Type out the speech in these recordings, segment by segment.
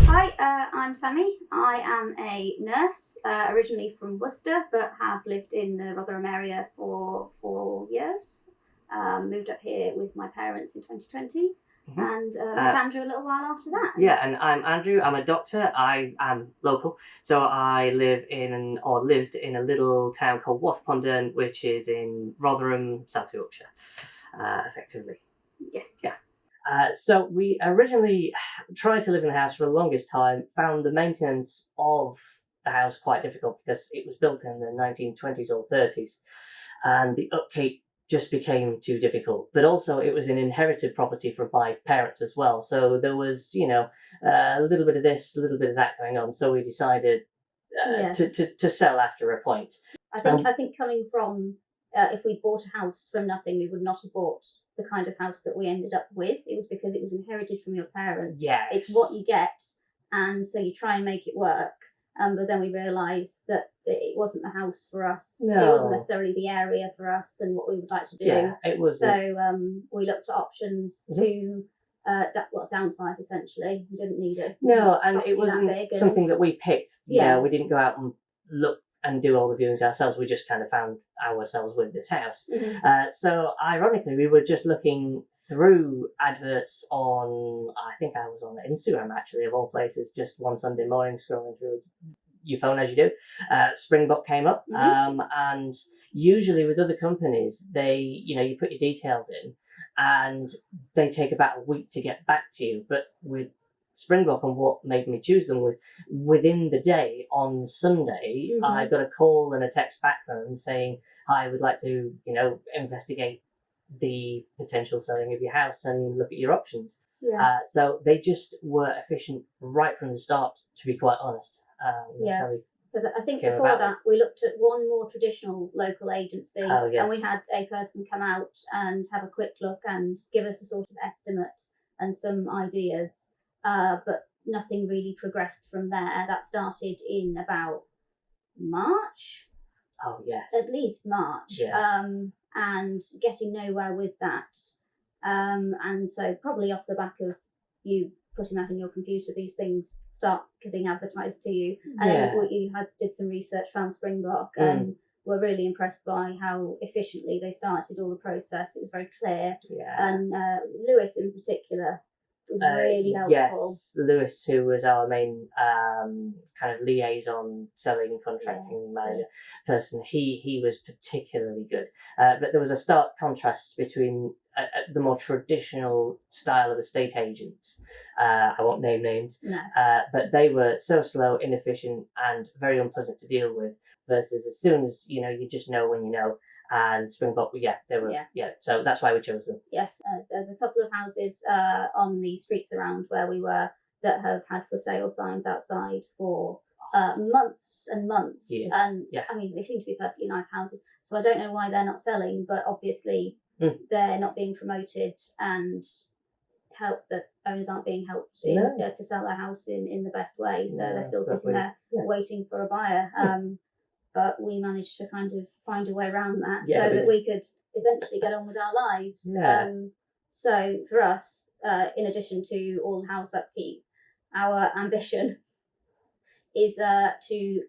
Hi, I'm Sammy. I am a nurse, originally from Worcester, but have lived in the Rotherham area for 4 years. Moved up here with my parents in 2020, and met Andrew a little while after that. Yeah, and I'm Andrew. I'm a doctor. I am local, so I lived in a little town called Wathpondern, which is in Rotherham, South Yorkshire, effectively. Yeah. So we originally tried to live in the house for the longest time, found the maintenance of the house quite difficult because it was built in the 1920s or 30s, and the upkeep just became too difficult. But also it was an inherited property from my parents as well, so there was, a little bit of this, a little bit of that going on, so we decided to sell after a point. I think coming from if we bought a house from nothing, we would not have bought the kind of house that we ended up with. It was because it was inherited from your parents. Yes. It's what you get, and so you try and make it work. But then we realised that it wasn't the house for us. No. It wasn't necessarily the area for us and what we would like to do. Yeah, it wasn't. So we looked at options to downsize, essentially. We didn't need it. No, and it wasn't something that we picked. We didn't go out and look and do all the viewings ourselves. We just kind of found ourselves with this house. So ironically, we were just looking through adverts on, I think I was on Instagram actually, of all places, just one Sunday morning scrolling through your phone as you do. Springbok came up, and usually with other companies, they, you put your details in and they take about a week to get back to you. But with Springbok, and what made me choose them, within the day on Sunday, I got a call and a text back from them saying, "Hi, I would like to, investigate the potential selling of your house and look at your options." Yeah. So they just were efficient right from the start, to be quite honest. Yes. Because I think before that, we looked at one more traditional local agency, and we had a person come out and have a quick look and give us a sort of estimate and some ideas. But nothing really progressed from there. That started in about March. Oh, yes. At least March. Yeah. And getting nowhere with that. And so probably off the back of you putting that in your computer, these things start getting advertised to you. And then you did some research, found Springbok, and were really impressed by how efficiently they started all the process. It was very clear. Yeah. And Lewis in particular was really helpful. Yes, Lewis, who was our main kind of liaison, selling, contracting manager person, he was particularly good. But there was a stark contrast between the more traditional style of estate agents. I won't name names, but they were so slow, inefficient, and very unpleasant to deal with. Versus as soon as you just know when you know. And Springbok, they were, so that's why we chose them. Yes, there's a couple of houses on the streets around where we were that have had for sale signs outside for months and months. Yes. And I mean, they seem to be perfectly nice houses, so I don't know why they're not selling, but obviously they're not being promoted, and the owners aren't being helped to sell their house in the best way, so they're still sitting there waiting for a buyer. But we managed to kind of find a way around that that we could essentially get on with our lives. So for us, in addition to all house upkeep, our ambition is to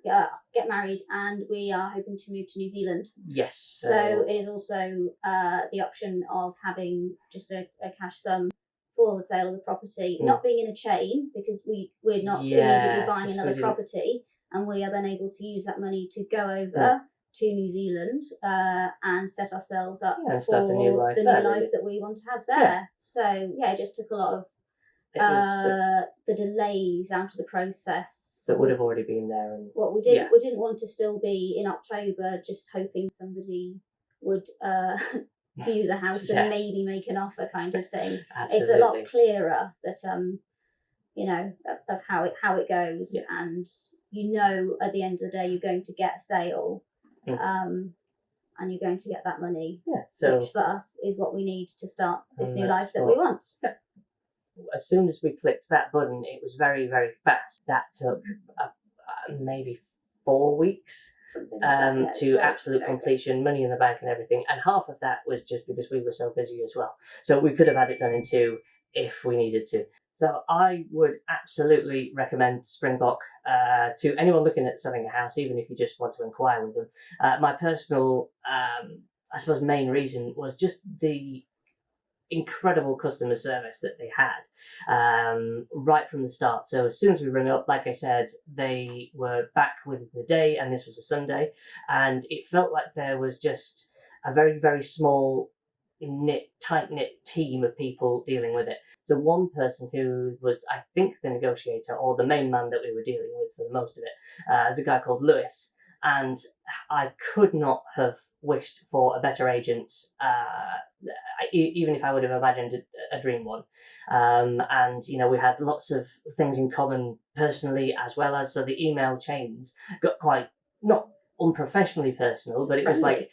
get married, and we are hoping to move to New Zealand. Yes. So it is also the option of having just a cash sum for the sale of the property, not being in a chain, because we're not immediately buying another property, and we are then able to use that money to go over to New Zealand and set ourselves up for the new life that we want to have there. So it just took a lot of the delays out of the process that would have already been there. And what we did, we didn't want to still be in October just hoping somebody would view the house and maybe make an offer, kind of thing. Absolutely. It's a lot clearer that of how it goes, and at the end of the day you're going to get a sale, and you're going to get that money, which for us is what we need to start this new life that we want. As soon as we clicked that button, it was very, very fast. That took maybe 4 weeks to absolute completion, money in the bank and everything. And half of that was just because we were so busy as well. So we could have had it done in 2 if we needed to. So I would absolutely recommend Springbok to anyone looking at selling a house, even if you just want to inquire with them. My personal, I suppose, main reason was just the incredible customer service that they had right from the start. So as soon as we rang up, like I said, they were back within the day, and this was a Sunday, and it felt like there was just a very, very small tight-knit team of people dealing with it. So one person who was, I think, the negotiator or the main man that we were dealing with for the most of it, is a guy called Lewis. And I could not have wished for a better agent, even if I would have imagined a dream one. And, we had lots of things in common personally as well as, so the email chains got quite, not unprofessionally personal, but it was like,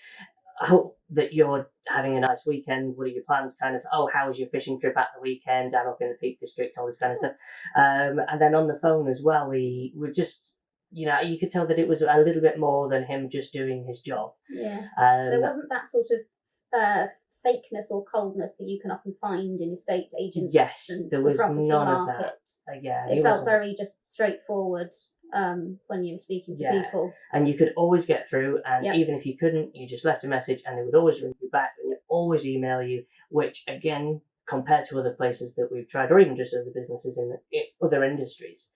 I hope that you're having a nice weekend. What are your plans? Kind of, oh, how was your fishing trip at the weekend? I'm up in the Peak District, all this kind of stuff. And then on the phone as well, we were just, you could tell that it was a little bit more than him just doing his job. Yes. There wasn't that sort of fakeness or coldness that you can often find in estate agents. Yes, and there was property none market. of that. It felt very just straightforward when you were speaking to people. And you could always get through, and Yep. even if you couldn't, you just left a message and they would always ring you back, they would always email you, which again, compared to other places that we've tried, or even just other businesses in other industries,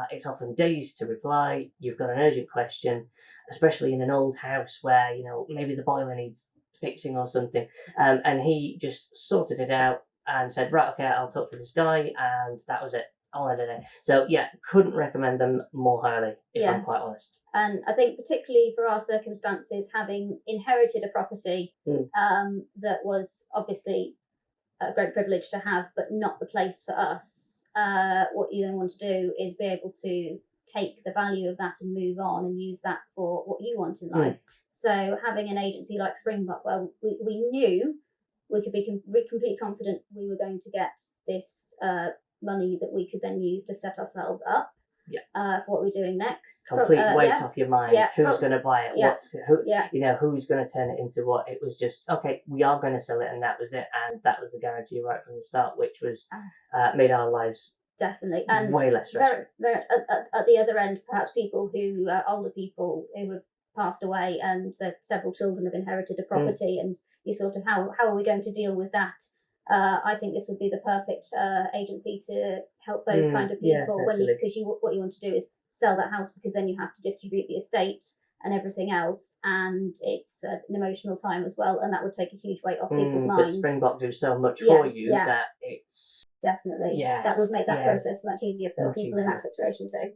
it's often days to reply. You've got an urgent question, especially in an old house where, maybe the boiler needs fixing or something. And he just sorted it out and said, right, okay, I'll talk to this guy, and that was it. All in a day. So yeah, couldn't recommend them more highly, if I'm quite honest. And I think particularly for our circumstances, having inherited a property that was obviously a great privilege to have, but not the place for us, what you then want to do is be able to take the value of that and move on and use that for what you want in life. So having an agency like Springbok, well, we knew we could be completely confident we were going to get this money that we could then use to set ourselves up for what we're doing next. Complete weight off your mind. Who's going to buy it? Who's going to turn it into what? It was just, okay, we are going to sell it, and that was it. And that was the guarantee right from the start, which was made our lives definitely and way less stressful. At the other end, perhaps people who older people who have passed away and that several children have inherited a property, and you sort of how are we going to deal with that? I think this would be the perfect agency to help those kind of people what you want to do is sell that house, because then you have to distribute the estate and everything else, and it's an emotional time as well, and that would take a huge weight off people's minds. But Springbok do so much for you that it's definitely that would make that process much easier for people in that situation too.